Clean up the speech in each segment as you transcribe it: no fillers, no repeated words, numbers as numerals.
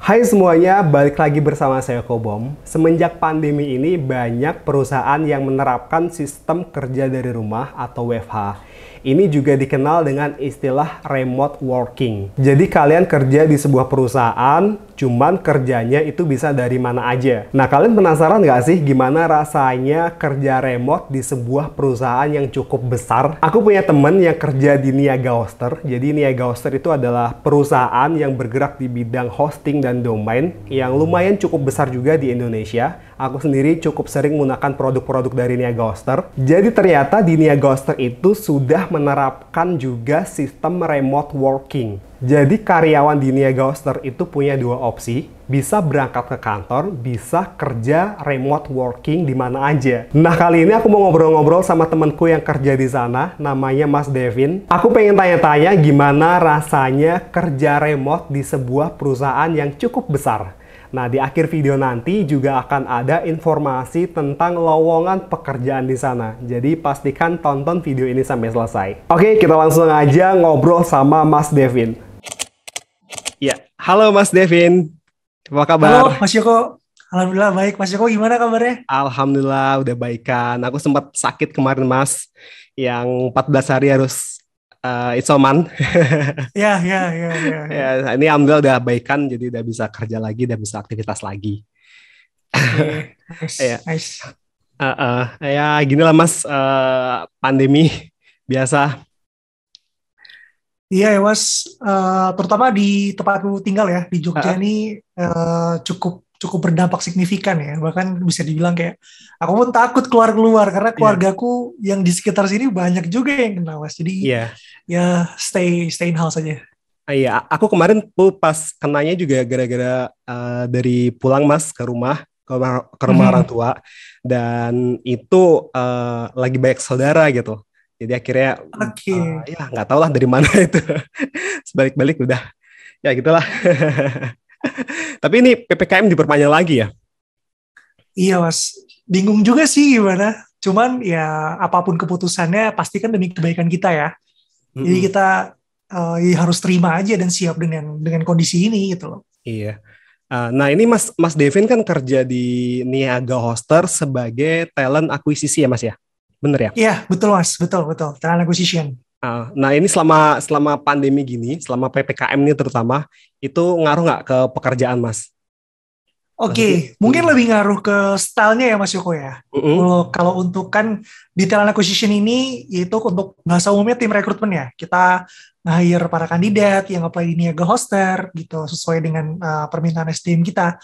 Hai semuanya, balik lagi bersama saya Kobom. Semenjak pandemi ini banyak perusahaan yang menerapkan sistem kerja dari rumah atau WFH. Ini juga dikenal dengan istilah remote working. Jadi kalian kerja di sebuah perusahaan, cuman kerjanya itu bisa dari mana aja. Nah, kalian penasaran nggak sih gimana rasanya kerja remote di sebuah perusahaan yang cukup besar? Aku punya temen yang kerja di Niaga Hoster. Jadi Niaga Hoster itu adalah perusahaan yang bergerak di bidang hosting dan domain yang lumayan cukup besar juga di Indonesia. Aku sendiri cukup sering menggunakan produk-produk dari Niaga Hoster. Jadi ternyata di Niaga Hoster itu sudah menerapkan juga sistem remote working. Jadi karyawan di Niaga Hoster itu punya dua opsi, bisa berangkat ke kantor, bisa kerja remote working di mana aja. Nah, kali ini aku mau ngobrol-ngobrol sama temanku yang kerja di sana, namanya Mas Devin. Aku pengen tanya-tanya gimana rasanya kerja remote di sebuah perusahaan yang cukup besar. Nah, di akhir video nanti juga akan ada informasi tentang lowongan pekerjaan di sana. Jadi pastikan tonton video ini sampai selesai. Oke, kita langsung aja ngobrol sama Mas Devin. Ya, halo Mas Devin. Apa Halo kabar? Mas Joko, Alhamdulillah baik. Mas Joko gimana kabarnya? Alhamdulillah udah baikan. Aku sempat sakit kemarin Mas, yang 14 hari harus isoman. Ya, ya, ya, ya, ya. Ya, ini alhamdulillah udah baikan, jadi udah bisa kerja lagi, udah bisa aktivitas lagi. Oke, Ya, nice, nice. ya gini lah Mas, pandemi biasa. Iya ya Mas, terutama di tempatku tinggal ya di Jogja Uh, ini cukup cukup berdampak signifikan ya. Bahkan bisa dibilang kayak aku pun takut keluar-keluar karena Iya, keluargaku yang di sekitar sini banyak juga yang kena Mas. Jadi iya. ya stay in house aja. Iya, aku kemarin tuh pas kenanya juga gara-gara dari pulang Mas ke rumah orang Mhm. tua, dan itu lagi banyak saudara gitu. Jadi akhirnya Oke. ya nggak tahu lah dari mana itu. Sebalik-balik udah ya gitulah. Tapi ini PPKM diperpanjang lagi ya. Iya mas, bingung juga sih gimana. Cuman ya apapun keputusannya pasti kan demi kebaikan kita ya. Jadi Mm-mm. kita ya harus terima aja dan siap dengan kondisi ini gitu loh. Iya. Nah ini Mas Mas Devin kan kerja di Niaga Hoster sebagai talent akuisisi ya Mas ya. Bener ya? Iya betul mas, betul betul. Talent acquisition. Nah ini selama selama pandemi gini, selama PPKM ini terutama, itu ngaruh nggak ke pekerjaan Mas? Maksudnya, Oke, mungkin lebih ngaruh ke stylenya ya Mas Yoko ya. mm-mm, Kalau untuk kan di talent acquisition ini yaitu untuk bahasa umumnya tim rekrutmen ya. Kita nge-hire para kandidat yang apply di Niaga Hoster gitu sesuai dengan permintaan SDM kita.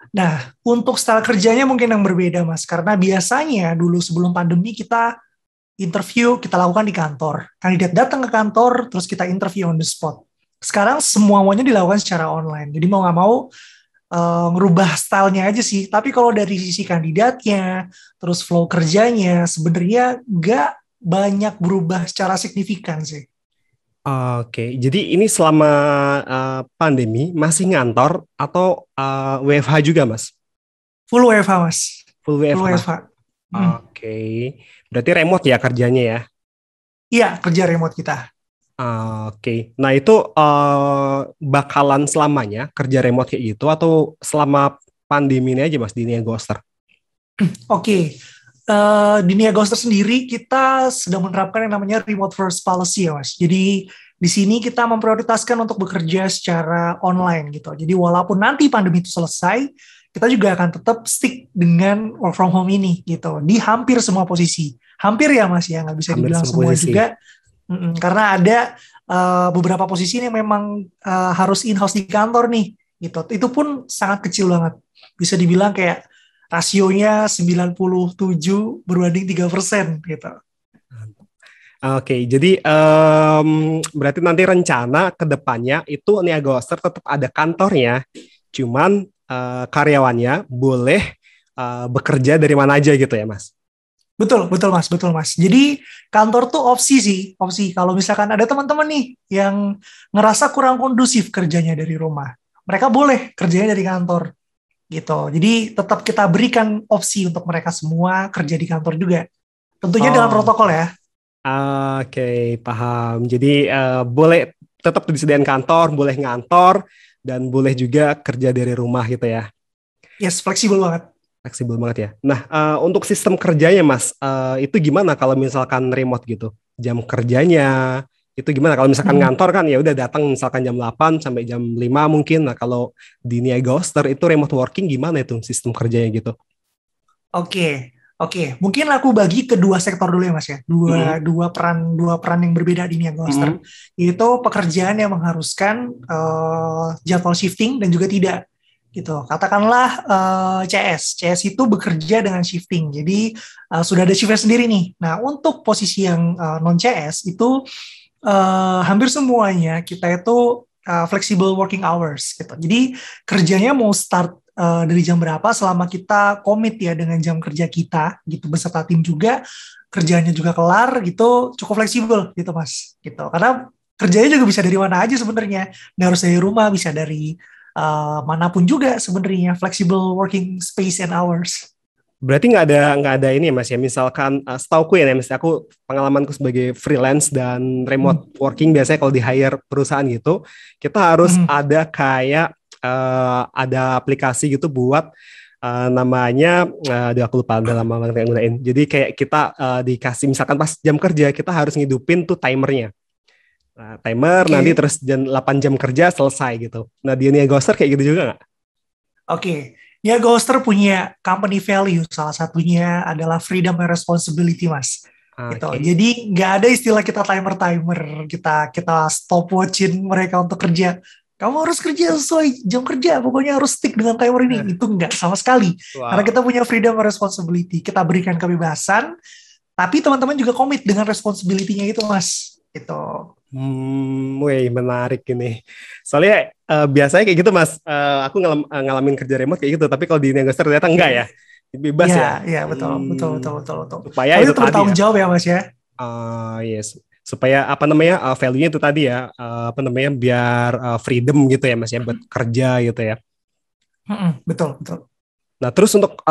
Nah, untuk style kerjanya mungkin yang berbeda, Mas. Karena biasanya dulu sebelum pandemi kita interview, kita lakukan di kantor. Kandidat datang ke kantor, terus kita interview on the spot. Sekarang semuanya dilakukan secara online. Jadi mau nggak mau ngerubah stylenya aja sih. Tapi kalau dari sisi kandidatnya, terus flow kerjanya, sebenarnya nggak banyak berubah secara signifikan sih. oke, jadi ini selama pandemi masih ngantor atau WFH juga Mas? Full WFH, Mas. Full Full WFH. WFH. Hmm. Oke, berarti remote ya kerjanya ya? Iya, kerja remote kita. Oke, nah itu bakalan selamanya kerja remote kayak gitu atau selama pandemi ini aja Mas di Nia Ghoster? Oke, di Nia Ghoster sendiri kita sedang menerapkan yang namanya remote first policy ya mas. Jadi di sini kita memprioritaskan untuk bekerja secara online gitu. Jadi walaupun nanti pandemi itu selesai, kita juga akan tetap stick dengan work from home ini gitu. Di hampir semua posisi. Hampir ya mas ya, nggak bisa Hampir dibilang semua semua posisi. juga. Karena ada beberapa posisi yang memang harus in-house di kantor nih gitu. Itu pun sangat kecil banget. Bisa dibilang kayak rasionya 97 berbanding 3% gitu. Oke, jadi berarti nanti rencana ke depannya itu Niaga Hoster tetap ada kantornya, cuman karyawannya boleh bekerja dari mana aja gitu ya, Mas? Betul, betul Mas, betul Mas. Jadi kantor tuh opsi sih, opsi. Kalau misalkan ada teman-teman nih yang ngerasa kurang kondusif kerjanya dari rumah, mereka boleh kerjanya dari kantor gitu. Jadi tetap kita berikan opsi untuk mereka semua kerja di kantor juga. Tentunya dengan Oh, protokol ya. oke, paham. Jadi boleh tetap disediakan kantor, boleh ngantor, dan boleh juga kerja dari rumah gitu ya. Yes, fleksibel banget. Fleksibel banget ya. Nah, untuk sistem kerjanya Mas, itu gimana kalau misalkan remote gitu? Jam kerjanya itu gimana? Kalau misalkan Mhm. ngantor kan ya udah datang misalkan jam 8 sampai jam 5 mungkin. Nah, kalau di Niaga Hoster itu remote working gimana itu sistem kerjanya gitu? Oke, oke. Mungkin aku bagi ke dua sektor dulu ya Mas ya. Mm-mm. Dua peran yang berbeda di Niaga Hoster. Mm-mm. Itu pekerjaan yang mengharuskan jadwal shifting dan juga tidak gitu. Katakanlah CS itu bekerja dengan shifting. Jadi sudah ada shiftnya sendiri nih. Nah, untuk posisi yang non CS itu hampir semuanya kita itu flexible working hours gitu. Jadi kerjanya mau start dari jam berapa selama kita komit ya dengan jam kerja kita gitu beserta tim juga kerjanya juga kelar gitu cukup fleksibel gitu Mas gitu. Karena kerjanya juga bisa dari mana aja sebenarnya. Nggak harus dari rumah, bisa dari manapun juga sebenarnya flexible working space and hours. Berarti nggak ada ini ya Mas ya. Misalkan setauku ya Mas, aku pengalamanku sebagai freelance dan Hmm. remote working biasanya kalau di hire perusahaan gitu, kita harus Hmm. ada kayak ada aplikasi gitu buat namanya aduh aku lupa udah lama banget nggak gunain. Jadi kayak kita dikasih misalkan pas jam kerja kita harus ngidupin tuh timernya. Nah, timer nanti Oke. terus 8 jam kerja selesai gitu. Nah di Nia Ghoster kayak gitu juga nggak? Oke, ya Ghoster punya company value, salah satunya adalah freedom and responsibility, Mas. Gitu. Oke. Jadi nggak ada istilah kita timer-timer, kita stopwatchin mereka untuk kerja. Kamu harus kerja sesuai jam kerja, pokoknya harus stick dengan timer ini. Nah, Itu enggak sama sekali. Karena wow. kita punya freedom and responsibility. Kita berikan kebebasan, tapi teman-teman juga komit dengan responsibility-nya itu, Mas. Gitu. Wih, menarik ini. Soalnya biasanya kayak gitu Mas, aku ngalamin kerja remote kayak gitu, tapi kalau di Negoster ternyata enggak ya, Oke. bebas Ya, ya. ya betul, betul, betul, betul, betul. Supaya Tapi itu itu tadi bertanggung ya, jawab ya, Mas ya. yes, supaya apa namanya value-nya itu tadi ya, apa namanya biar freedom gitu ya Mas ya, buat kerja gitu ya. Mm-mm, betul, betul. Nah, terus untuk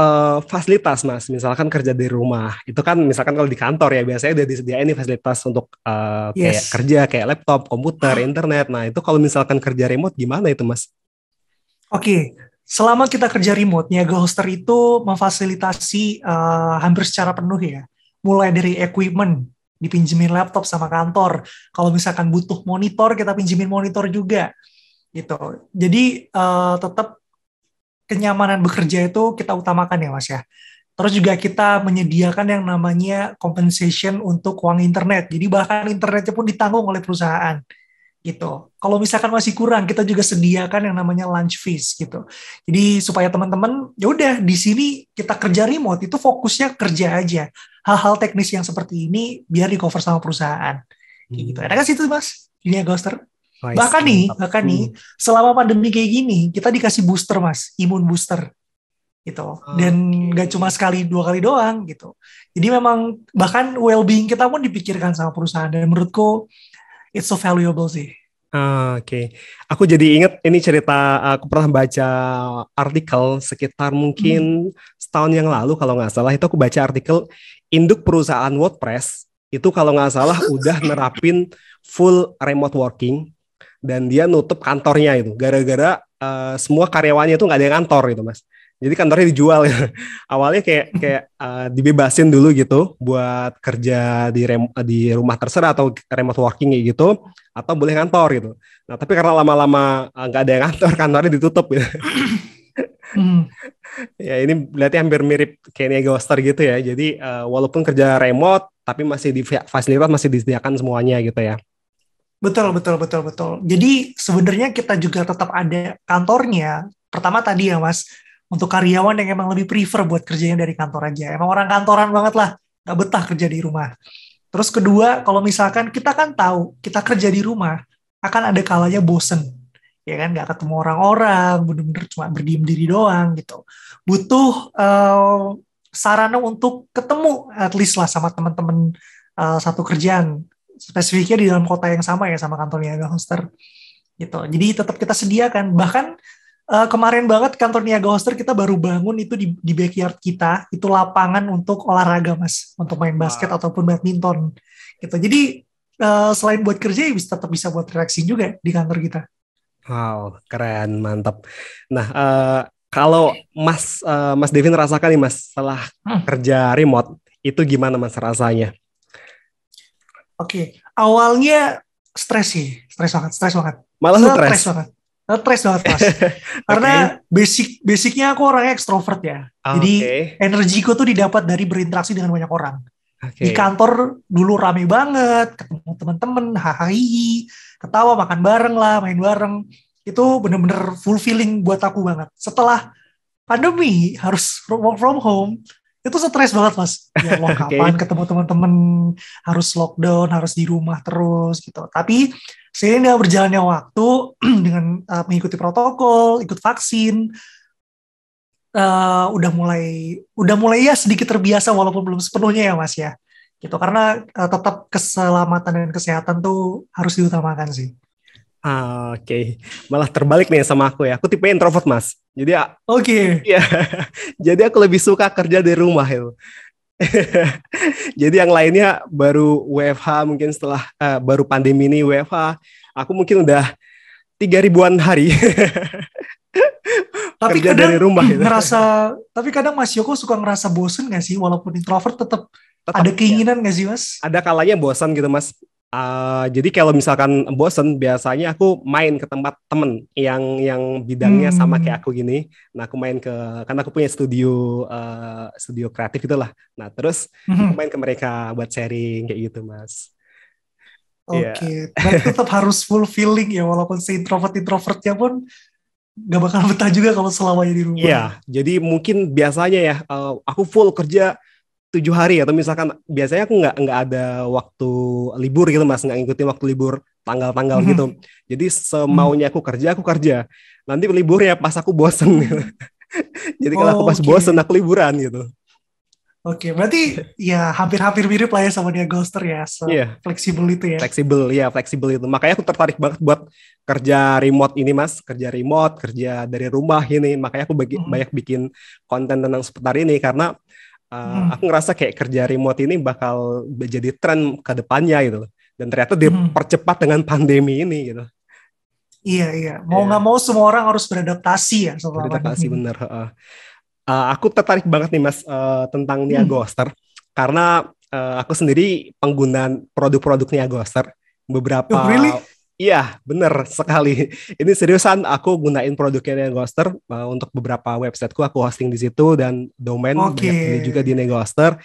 fasilitas, Mas, misalkan kerja di rumah, itu kan misalkan kalau di kantor ya biasanya udah disediain nih fasilitas untuk kayak Yes. kerja, kayak laptop, komputer, internet. Nah, itu kalau misalkan kerja remote gimana itu, Mas? Oke, selama kita kerja remote, Niaga Hoster itu memfasilitasi hampir secara penuh ya. Mulai dari equipment, dipinjemin laptop sama kantor. Kalau misalkan butuh monitor, kita pinjemin monitor juga. Gitu. Jadi tetap kenyamanan bekerja itu kita utamakan ya Mas ya. Terus juga kita menyediakan yang namanya compensation untuk uang internet. Jadi bahkan internetnya pun ditanggung oleh perusahaan gitu. Kalau misalkan masih kurang, kita juga sediakan yang namanya lunch fees gitu. Jadi supaya teman-teman ya udah di sini kita kerja remote itu fokusnya kerja aja. Hal-hal teknis yang seperti ini biar di cover sama perusahaan. Kayak gitu. Ada Hmm, kan situ Mas? Ini ya Ghoster. wise, mantap. Bahkan nih, selama pandemi kayak gini, kita dikasih booster Mas, imun booster gitu. Dan Oke. nggak cuma sekali dua kali doang gitu. Jadi memang bahkan well-being kita pun dipikirkan sama perusahaan dan menurutku it's so valuable sih. Oke, aku jadi inget ini cerita aku pernah baca artikel sekitar Hmm. mungkin setahun yang lalu kalau nggak salah itu aku baca artikel induk perusahaan WordPress itu kalau nggak salah udah nerapin full remote working dan dia nutup kantornya itu gara-gara semua karyawannya itu nggak ada yang kantor itu Mas. Jadi kantornya dijual ya. Awalnya kayak kayak dibebasin dulu gitu buat kerja di rumah terserah atau remote working kayak gitu atau boleh kantor gitu. Nah, tapi karena lama-lama nggak ada yang kantor, kantornya ditutup gitu. Hmm. Ya, ini berarti hampir mirip kayak Niaga Hoster gitu ya. Jadi walaupun kerja remote tapi masih di fasilitas masih disediakan semuanya gitu ya. Betul, betul, betul, betul. Jadi sebenarnya kita juga tetap ada kantornya. Pertama tadi ya Mas, untuk karyawan yang emang lebih prefer buat kerjanya dari kantor aja. Emang orang kantoran banget lah, nggak betah kerja di rumah. Terus kedua, kalau misalkan kita kan tahu, kita kerja di rumah, akan ada kalanya bosen. Ya kan, nggak ketemu orang-orang, bener-bener cuma berdiam diri doang gitu. Butuh sarana untuk ketemu, at least lah sama teman-teman satu kerjaan. Spesifiknya di dalam kota yang sama ya, sama kantor Niaga Hoster gitu. Jadi tetap kita sediakan. Bahkan kemarin banget kantor Niaga Hoster kita baru bangun itu di backyard kita, itu lapangan untuk olahraga Mas, untuk main basket Wow. ataupun badminton gitu. Jadi selain buat kerja ya tetap bisa buat relaxing juga di kantor kita. Wow, keren, mantap. Nah, kalau Mas Devin rasakan nih Mas setelah Hmm, kerja remote itu gimana Mas rasanya? Oke, awalnya stres sih, stres banget, Malah stres stres. banget, stres banget mas. Karena Oke, basicnya aku orangnya ekstrovert ya, jadi oke, energiku tuh didapat dari berinteraksi dengan banyak orang. Di oke. kantor dulu rame banget, ketemu teman-teman, hahaha, ketawa, makan bareng lah, main bareng. Itu bener-bener fulfilling buat aku banget. Setelah pandemi harus work from home, itu stres banget mas. Ya Allah, kapan Oke. ketemu teman-teman, harus lockdown, harus di rumah terus gitu. Tapi seiring dengan berjalannya waktu dengan mengikuti protokol, ikut vaksin, udah mulai ya sedikit terbiasa walaupun belum sepenuhnya ya mas ya. Gitu karena tetap keselamatan dan kesehatan tuh harus diutamakan sih. Oke. Malah terbalik nih sama aku ya. Aku tipe introvert, Mas. Jadi Oke. ya, jadi aku lebih suka kerja di rumah itu. Jadi yang lainnya baru WFH mungkin setelah baru pandemi ini WFH, aku mungkin udah 3 ribuan hari Tapi kerja dari kadang rumah itu. tapi kadang Mas Yoko suka ngerasa bosen nggak sih walaupun introvert tetap ada Tetap ya, keinginan nggak sih Mas? ada kalanya bosan gitu Mas. Jadi kalau misalkan bosan, biasanya aku main ke tempat temen yang bidangnya sama kayak Hmm, aku gini. Nah aku main ke, karena aku punya studio kreatif itulah. Nah terus aku mhm. main ke mereka buat sharing kayak gitu Mas. Iya, Oke, berarti tetap harus fulfilling ya walaupun si introvertnya pun nggak bakal betah juga kalau selamanya di iya. rumah. Jadi mungkin biasanya ya aku full kerja 7 hari, atau misalkan biasanya aku nggak ada waktu libur gitu Mas, nggak ngikutin waktu libur tanggal-tanggal gitu. Mhm, Jadi mhm. semaunya aku kerja. Nanti liburnya pas aku bosen gitu. Jadi kalau aku pas bosen Oke. aku liburan gitu. Oke, berarti ya hampir-hampir mirip lah ya sama dia Ghoster ya, Iya, fleksibel itu ya. fleksibel ya, fleksibel itu. Makanya aku tertarik banget buat kerja remote ini Mas, kerja remote, kerja dari rumah ini. Makanya aku Mhm, banyak bikin konten tentang seputar ini karena aku mhm, ngerasa kayak kerja remote ini bakal jadi tren ke depannya gitu loh. Dan ternyata mhm. dipercepat dengan pandemi ini gitu. Iya, iya. Mau nggak Ya, mau semua orang harus beradaptasi ya setelah pandemi beradaptasi ini. bener. Aku tertarik banget nih Mas tentang Nia Hmm. Ghoster karena aku sendiri penggunaan produk-produk Nia Ghoster Oh, beberapa. really? Iya, bener sekali. Ini seriusan aku gunain produknya Nia Ghoster untuk beberapa websiteku, aku hosting di situ dan domain Oke. banyak beli juga di Nia Ghoster.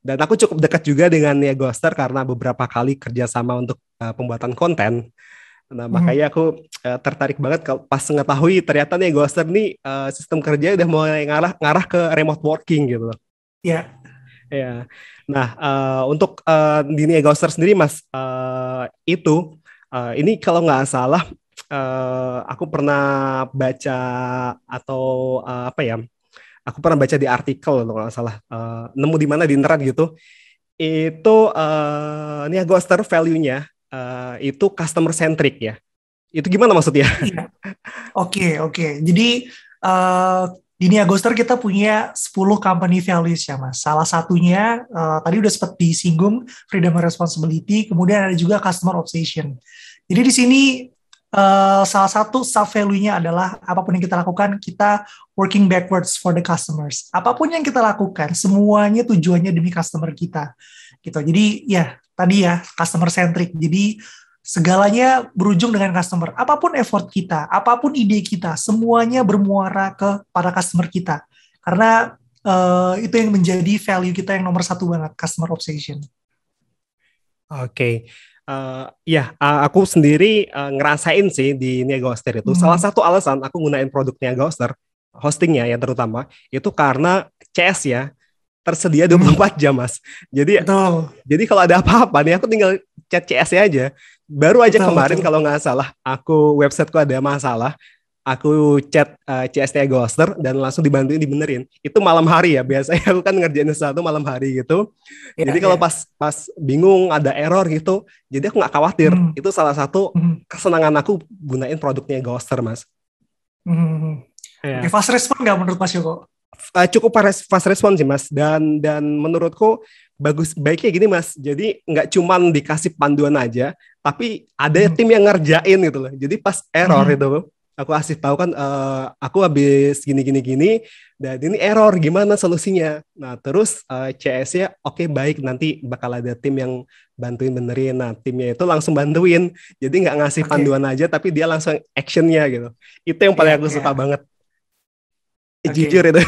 Dan aku cukup dekat juga dengan Nia Ghoster karena beberapa kali kerjasama untuk pembuatan konten. Nah, Mhm. makanya aku tertarik banget kalau pas mengetahui ternyata nih Ghoster nih sistem kerja udah mulai ngarah ngarah ke remote working gitu loh. Ya. Ya. Nah, untuk dunia Ghoster sendiri Mas, itu ini kalau nggak salah aku pernah baca atau apa ya? Aku pernah baca di artikel kalau nggak salah, nemu di mana di internet gitu. Itu Nia Ghoster value-nya itu customer centric ya. Itu gimana maksudnya? Iya. Oke, oke. Jadi eh di Nia Ghoster kita punya 10 company values ya, Mas. Salah satunya tadi udah sempat disinggung freedom and responsibility, kemudian ada juga customer obsession. Jadi di sini salah satu sub value-nya adalah apapun yang kita lakukan, kita working backwards for the customers. Apapun yang kita lakukan, semuanya tujuannya demi customer kita. Gitu. Jadi ya, tadi ya customer centric. Jadi segalanya berujung dengan customer. Apapun effort kita, apapun ide kita, semuanya bermuara ke para customer kita. Karena itu yang menjadi value kita yang nomor satu banget, customer obsession. Oke. Ya, aku sendiri ngerasain sih di Niagoster itu. Salah Hmm, satu alasan aku gunain produk Niagoster, hostingnya ya terutama, itu karena CS ya, tersedia hmm, 24 jam, Mas. Jadi betul, jadi kalau ada apa-apa nih, aku tinggal chat CS-nya aja. Baru aja betul, kemarin betul. kalau nggak salah, websiteku ada masalah, aku chat CS-nya Ghoster dan langsung dibantuin dibenerin. Itu malam hari ya, biasanya aku kan ngerjain sesuatu malam hari gitu. Ya, Jadi kalau ya. pas pas bingung ada error gitu, jadi aku nggak khawatir. Hmm, Itu salah satu hmm, kesenangan aku gunain produknya Ghoster, Mas. hmm. Oke, Ya, fast respon nggak menurut Mas Yoko? cukup fast respon sih Mas, dan menurutku baiknya gini Mas, jadi nggak cuman dikasih panduan aja, tapi ada tim yang ngerjain gitu loh. Jadi pas error itu, aku kasih tahu kan, aku habis gini, dan ini error, gimana solusinya? Nah terus CS-nya oke, baik, nanti bakal ada tim yang bantuin benerin. Nah timnya itu langsung bantuin, jadi nggak ngasih panduan aja, tapi dia langsung actionnya gitu. Itu yang paling aku suka banget. Jujur itu.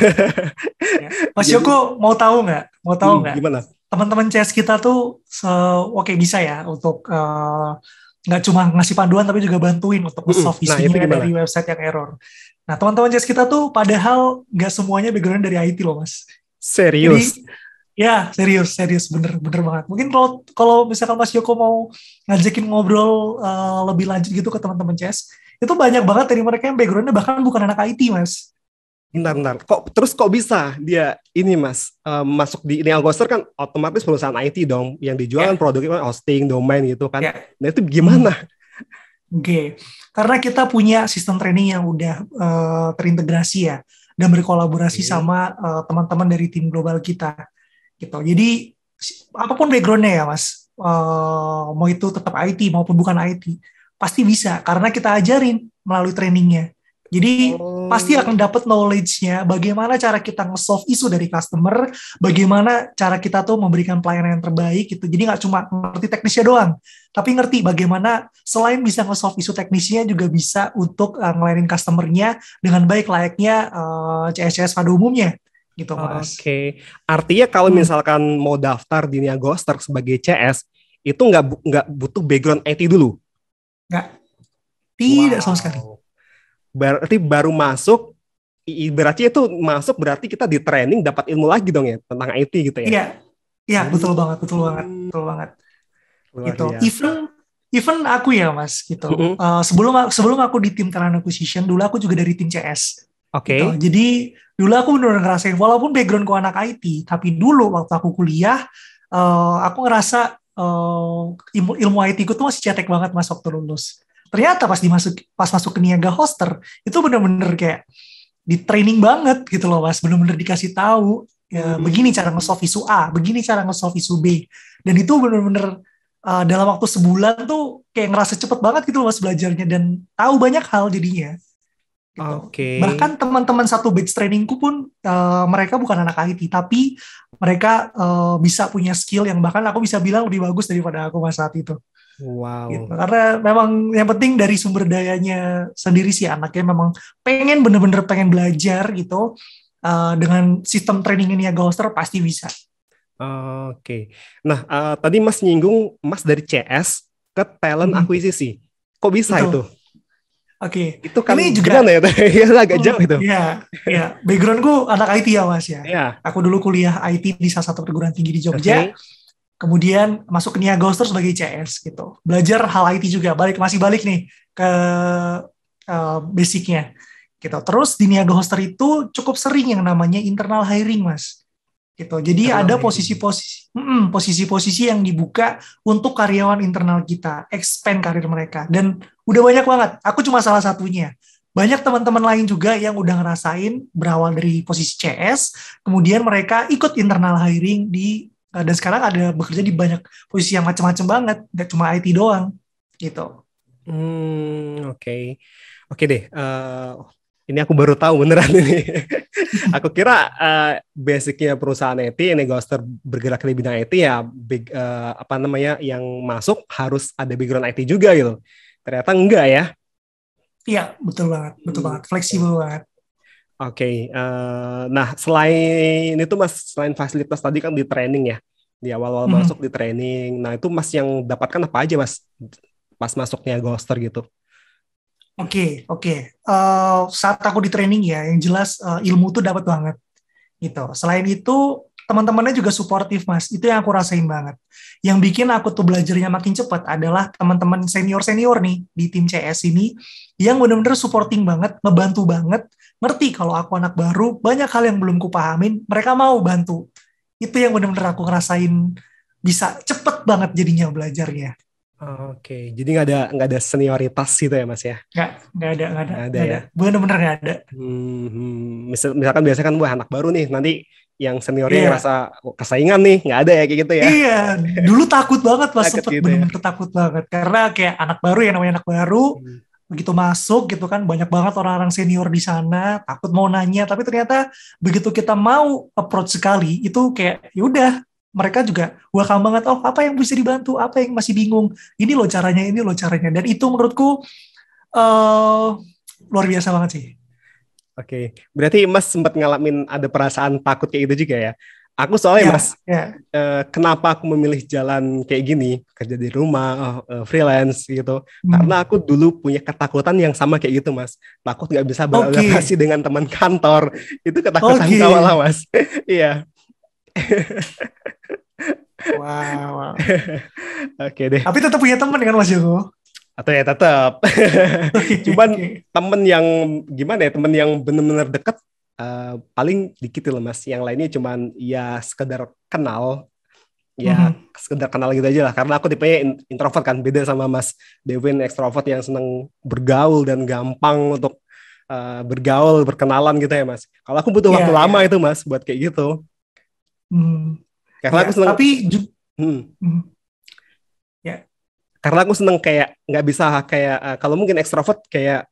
Mas Yoko mau tahu nggak? Gimana? Teman-teman CS kita tuh bisa ya untuk nggak cuma ngasih panduan tapi juga bantuin untuk nge-solve isunya dari website yang error. Nah teman-teman CS kita tuh padahal nggak semuanya background dari IT loh Mas. Serius? Jadi, ya serius bener banget. Mungkin kalau misalkan Mas Yoko mau ngajakin ngobrol lebih lanjut gitu ke teman-teman CS, itu banyak banget dari mereka yang backgroundnya bahkan bukan anak IT Mas. Bentar. Kok bisa dia ini Mas masuk di Nia Ghoster kan otomatis perusahaan IT dong, yang dijual kan produknya hosting, domain gitu kan. Nah itu gimana? Oke. Karena kita punya sistem training yang udah terintegrasi ya, dan berkolaborasi sama teman-teman dari tim global kita gitu. Jadi apapun backgroundnya ya Mas, mau itu tetap IT maupun bukan IT, pasti bisa karena kita ajarin melalui trainingnya. Jadi pasti akan dapat knowledge-nya bagaimana cara kita nge-solve isu dari customer, bagaimana cara kita tuh memberikan pelayanan yang terbaik gitu. Jadi nggak cuma ngerti teknisnya doang, tapi ngerti bagaimana selain bisa nge-solve isu teknisnya juga bisa untuk ngelayanin customer-nya dengan baik layaknya CS pada umumnya gitu Mas. Oke. Artinya kalau misalkan mau daftar di Nia Ghoster sebagai CS, itu nggak butuh background IT dulu? Nggak. Tidak sama sekali. Berarti baru masuk, berarti itu masuk berarti kita di training dapat ilmu lagi dong ya tentang IT gitu ya? Iya, betul banget. Gitu. Even aku ya Mas gitu. Sebelum aku di tim talent acquisition, dulu aku juga dari tim CS. Oke. Gitu. Jadi dulu aku benar-benar ngerasain walaupun backgroundku anak IT, tapi dulu waktu aku kuliah, aku ngerasa ilmu IT ku tuh masih cetek banget Mas waktu lulus. Ternyata pas masuk ke Niaga Hoster itu bener-bener kayak di training banget gitu loh Mas, bener-bener dikasih tahu ya, begini cara nge-solve isu A, begini cara nge-solve isu B, dan itu bener-bener dalam waktu sebulan tuh kayak ngerasa cepet banget gitu loh Mas belajarnya dan tahu banyak hal jadinya. Gitu. Bahkan teman-teman satu batch trainingku pun mereka bukan anak IT tapi mereka bisa punya skill yang bahkan aku bisa bilang lebih bagus daripada aku Mas saat itu. Wow. Gitu. Karena memang yang penting dari sumber dayanya sendiri sih, anaknya memang bener-bener pengen belajar gitu, dengan sistem training ini ya Ghoster pasti bisa. Oke. Nah tadi Mas nyinggung Mas dari CS ke talent akuisisi, kok bisa itu? Oke. Itu kan ini juga gimana ya? Agak jauh itu. Iya. Backgroundku anak IT ya Mas ya. Aku dulu kuliah IT di salah satu perguruan tinggi di Jogja. Kemudian masuk ke Nia Ghoster sebagai CS gitu. Belajar hal IT juga. Masih balik nih ke basicnya gitu. Terus di Nia Ghoster itu cukup sering yang namanya internal hiring Mas. Gitu. Jadi ada posisi-posisi yang dibuka untuk karyawan internal kita, expand karir mereka. Dan udah banyak banget. Aku cuma salah satunya. Banyak teman-teman lain juga yang udah ngerasain berawal dari posisi CS, kemudian mereka ikut internal hiring dan sekarang ada bekerja di banyak posisi yang macam-macam banget, nggak cuma IT doang, gitu. Oke deh. Ini aku baru tahu beneran ini. Aku kira basicnya perusahaan IT, Nia Ghoster bergerak di bidang IT ya, yang masuk harus ada background IT juga gitu. Ternyata enggak ya? Iya, betul banget, fleksibel banget. Oke. Nah selain itu Mas, selain fasilitas tadi kan di training ya, di awal-awal masuk di training. Nah itu Mas yang dapatkan apa aja Mas pas masuknya Ghoster gitu? Oke. Saat aku di training ya, yang jelas ilmu tuh dapat banget gitu. Selain itu teman-temannya juga suportif Mas, itu yang aku rasain banget. Yang bikin aku tuh belajarnya makin cepat adalah teman-teman senior nih di tim CS ini yang benar-benar supporting banget, ngebantu banget, ngerti kalau aku anak baru, banyak hal yang belum kupahamin, mereka mau bantu. Itu yang benar-benar aku ngerasain bisa cepet banget jadinya belajarnya. Oke, jadi nggak ada senioritas gitu ya Mas ya? Nggak ada. Benar-benar nggak ada. misalkan biasanya kan wah anak baru nih, nanti yang seniornya Iya. ngerasa kesaingan nih, nggak ada ya kayak gitu ya. Iya, dulu takut banget pas Takut sempet gitu ya. bener-bener takut banget karena kayak anak baru ya namanya anak baru Hmm. begitu masuk gitu kan banyak banget orang-orang senior di sana takut mau nanya tapi ternyata begitu kita mau approach sekali itu kayak ya udah mereka juga welcome banget oh apa yang bisa dibantu apa yang masih bingung ini loh caranya dan itu menurutku eh luar biasa banget sih. Oke, berarti Mas sempat ngalamin ada perasaan takut kayak gitu juga ya. Aku soalnya Ya, Mas, ya. kenapa aku memilih jalan kayak gini, kerja di rumah, freelance gitu. Hmm. Karena aku dulu punya ketakutan yang sama kayak gitu Mas. Takut nggak bisa beradaptasi Oke, dengan teman kantor. Itu ketakutan oke. sama lah Mas. Iya, Wow, wow. oke deh. Tapi tetap punya teman kan Mas Joko? Atau ya tetap. Oke, Cuman oke. temen yang gimana ya, temen yang bener-bener deket paling dikit loh Mas. Yang lainnya cuman ya sekedar kenal, ya Mhm. sekedar kenal gitu aja lah. Karena aku tipenya introvert kan, beda sama Mas Devin ekstrovert yang seneng bergaul dan gampang untuk bergaul, berkenalan gitu ya Mas. Kalau aku butuh waktu Ya, lama ya. itu Mas buat kayak gitu. Hmm, Karena ya. aku seneng, Tapi hmm, hmm, ya, karena aku seneng kayak nggak bisa kayak kalau mungkin ekstrovert kayak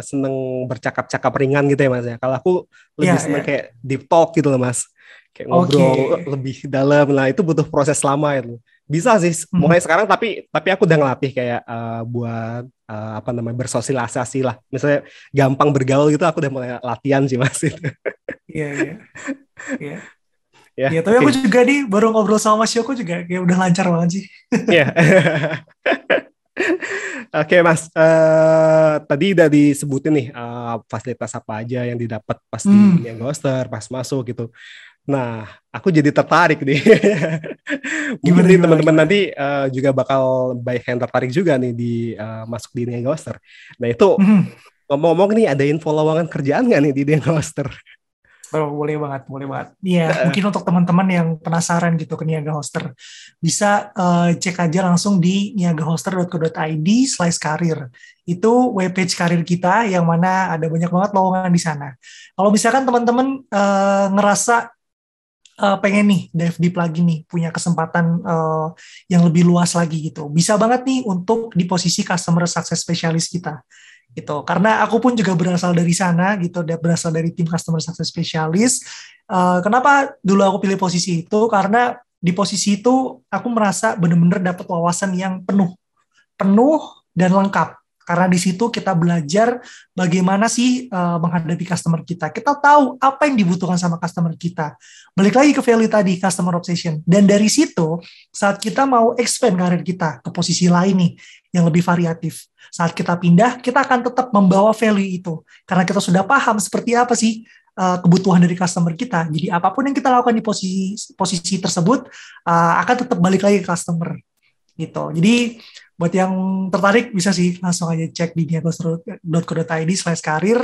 seneng bercakap-cakap ringan gitu ya Mas ya. Kalau aku lebih ya, seneng ya. kayak deep talk gitu loh Mas. Kayak Oke. ngobrol lebih dalam. Nah, itu butuh proses lama itu. Bisa sih Mhm. mulai sekarang tapi aku udah ngelatih kayak buat apa namanya bersosialisasi lah. Misalnya gampang bergaul gitu aku udah mulai latihan sih Mas itu. Iya, iya, iya. Iya, Ya, tapi aku oke. juga nih baru ngobrol sama Mas Yoko juga kayak udah lancar banget sih. Ya. Oke Mas, tadi udah disebutin nih fasilitas apa aja yang didapat pas di Hmm, Niaga Hoster, pas masuk gitu. Nah, aku jadi tertarik nih. Mungkin gimana, nih gimana, teman-teman gimana? nanti juga bakal banyak yang tertarik juga nih di masuk di Niaga Hoster. Nah itu Mhm. ngomong-ngomong nih ada info lowongan kerjaan nggak nih di Niaga Hoster? Oh, boleh banget, boleh banget. Iya, mungkin untuk teman-teman yang penasaran gitu ke Niaga Hoster, bisa cek aja langsung di niagahoster.co.id/karir. Itu webpage karir kita yang mana ada banyak banget lowongan di sana. Kalau misalkan teman-teman ngerasa pengen nih dive deep lagi nih, punya kesempatan yang lebih luas lagi gitu, bisa banget nih untuk di posisi customer success specialist kita gitu. Karena aku pun juga berasal dari sana gitu, berasal dari tim customer success specialist. Kenapa dulu aku pilih posisi itu? Karena di posisi itu aku merasa benar-benar dapat wawasan yang penuh, penuh dan lengkap. Karena di situ kita belajar bagaimana sih menghadapi customer kita. Kita tahu apa yang dibutuhkan sama customer kita. Balik lagi ke value tadi, customer obsession. Dan dari situ, saat kita mau expand karir kita ke posisi lain nih, yang lebih variatif. Saat kita pindah, kita akan tetap membawa value itu. Karena kita sudah paham seperti apa sih kebutuhan dari customer kita. Jadi apapun yang kita lakukan di posisi posisi tersebut, akan tetap balik lagi ke customer gitu. Jadi buat yang tertarik bisa sih langsung aja cek di niagos.co.id/karir,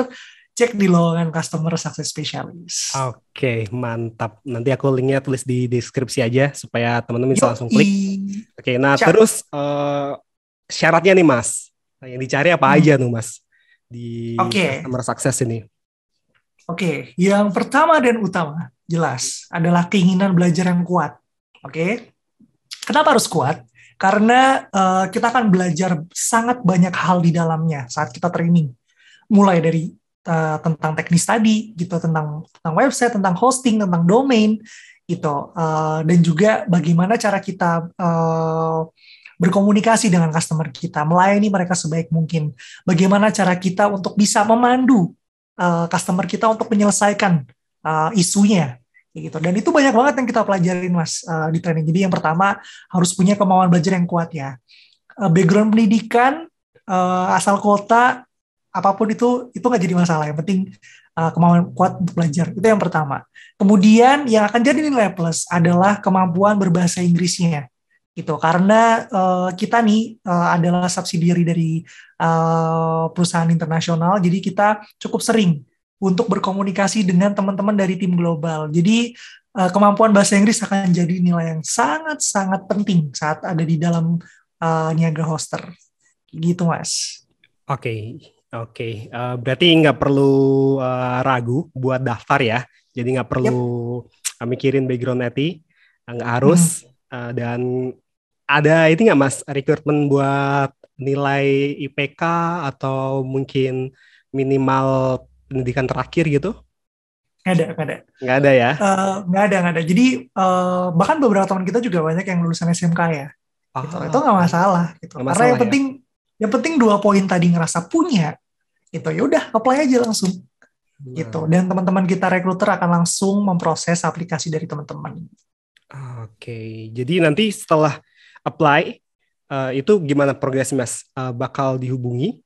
cek di lowongan customer success specialist. Oke, mantap. Nanti aku linknya tulis di deskripsi aja supaya teman-teman bisa langsung Yoi, klik. Oke, nah siap. terus syaratnya nih Mas, nah, yang dicari apa Hmm. aja tuh Mas di Oke, customer success ini? oke. Yang pertama dan utama jelas adalah keinginan belajar yang kuat. Oke, kenapa harus kuat? Karena kita akan belajar sangat banyak hal di dalamnya saat kita training. Mulai dari tentang teknis tadi gitu, tentang website, tentang hosting, tentang domain gitu, dan juga bagaimana cara kita berkomunikasi dengan customer kita, melayani mereka sebaik mungkin, bagaimana cara kita untuk bisa memandu customer kita untuk menyelesaikan isunya gitu. Dan itu banyak banget yang kita pelajarin Mas di training. Jadi yang pertama harus punya kemauan belajar yang kuat ya. Background pendidikan, asal kota, apapun itu nggak jadi masalah. Yang penting kemauan kuat untuk belajar. Itu yang pertama. Kemudian yang akan jadi nilai plus adalah kemampuan berbahasa Inggrisnya. Gitu. Karena kita nih adalah subsidiary dari perusahaan internasional, jadi kita cukup sering untuk berkomunikasi dengan teman-teman dari tim global. Jadi kemampuan bahasa Inggris akan jadi nilai yang sangat-sangat penting saat ada di dalam Niaga Hoster. Gitu, Mas. Oke, Oke, berarti nggak perlu ragu buat daftar ya. Jadi nggak Yep. perlu mikirin background IT, nggak Hmm. harus. Dan ada ini nggak Mas, rekrutmen buat nilai IPK atau mungkin minimal pendidikan terakhir gitu? Nggak ada, nggak ada. Nggak ada ya? Nggak ada, nggak ada. Jadi bahkan beberapa teman kita juga banyak yang lulusan SMK ya, gitu. Itu Ah, nggak oke. masalah, gitu. Nggak Karena masalah yang ya? penting, dua poin tadi ngerasa punya, gitu. Ya udah, apply aja langsung, gitu. Nah, Dan teman-teman kita rekruter akan langsung memproses aplikasi dari teman-teman. oke. Jadi nanti setelah apply, itu gimana progres Mas? Bakal dihubungi?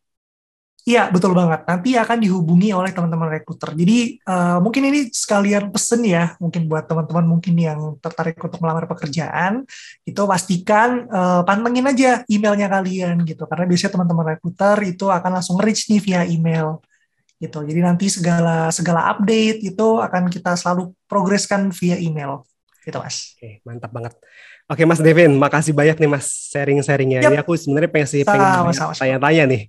Iya, betul banget. Nanti akan dihubungi oleh teman-teman rekruter. Jadi mungkin ini sekalian pesen ya, mungkin buat teman-teman mungkin yang tertarik untuk melamar pekerjaan, itu pastikan pantengin aja emailnya kalian gitu. Karena biasanya teman-teman rekruter itu akan langsung reach nih via email gitu. Jadi nanti segala segala update itu akan kita selalu progreskan via email gitu, Mas. Oke, mantap banget. Oke, Mas Devin, makasih banyak nih Mas sharing-sharingnya. Ini Yap, aku sebenarnya pengen banyak sama-sama. tanya-tanya nih.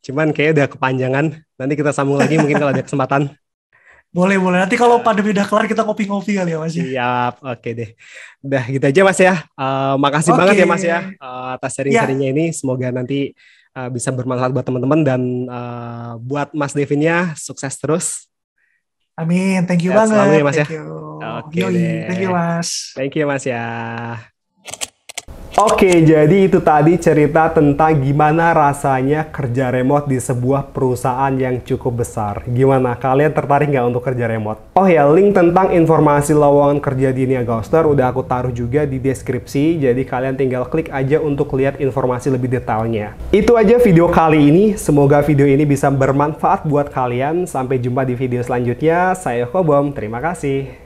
Cuman kayak udah kepanjangan. Nanti kita sambung lagi mungkin kalau ada kesempatan. Boleh, boleh. Nanti kalau Eh, pandemi udah kelar kita ngopi-ngopi kali ya, Mas ya. Siap, oke deh. Udah gitu aja Mas ya. Makasih banget Oke. ya Mas ya atas Ya, sharing-sharingnya ini. Semoga nanti bisa bermanfaat buat teman-teman dan buat Mas Devinnya sukses terus. amin. Thank you Sehat selalu banget. ya Mas ya. Thank you. Oke Yoi. Thank you, deh. Mas. Thank you Mas ya. Oke, jadi itu tadi cerita tentang gimana rasanya kerja remote di sebuah perusahaan yang cukup besar. Gimana, kalian tertarik nggak untuk kerja remote? Oh ya, link tentang informasi lowongan kerja di Niaga Hoster udah aku taruh juga di deskripsi, jadi kalian tinggal klik aja untuk lihat informasi lebih detailnya. Itu aja video kali ini, semoga video ini bisa bermanfaat buat kalian. Sampai jumpa di video selanjutnya, saya Kobom, terima kasih.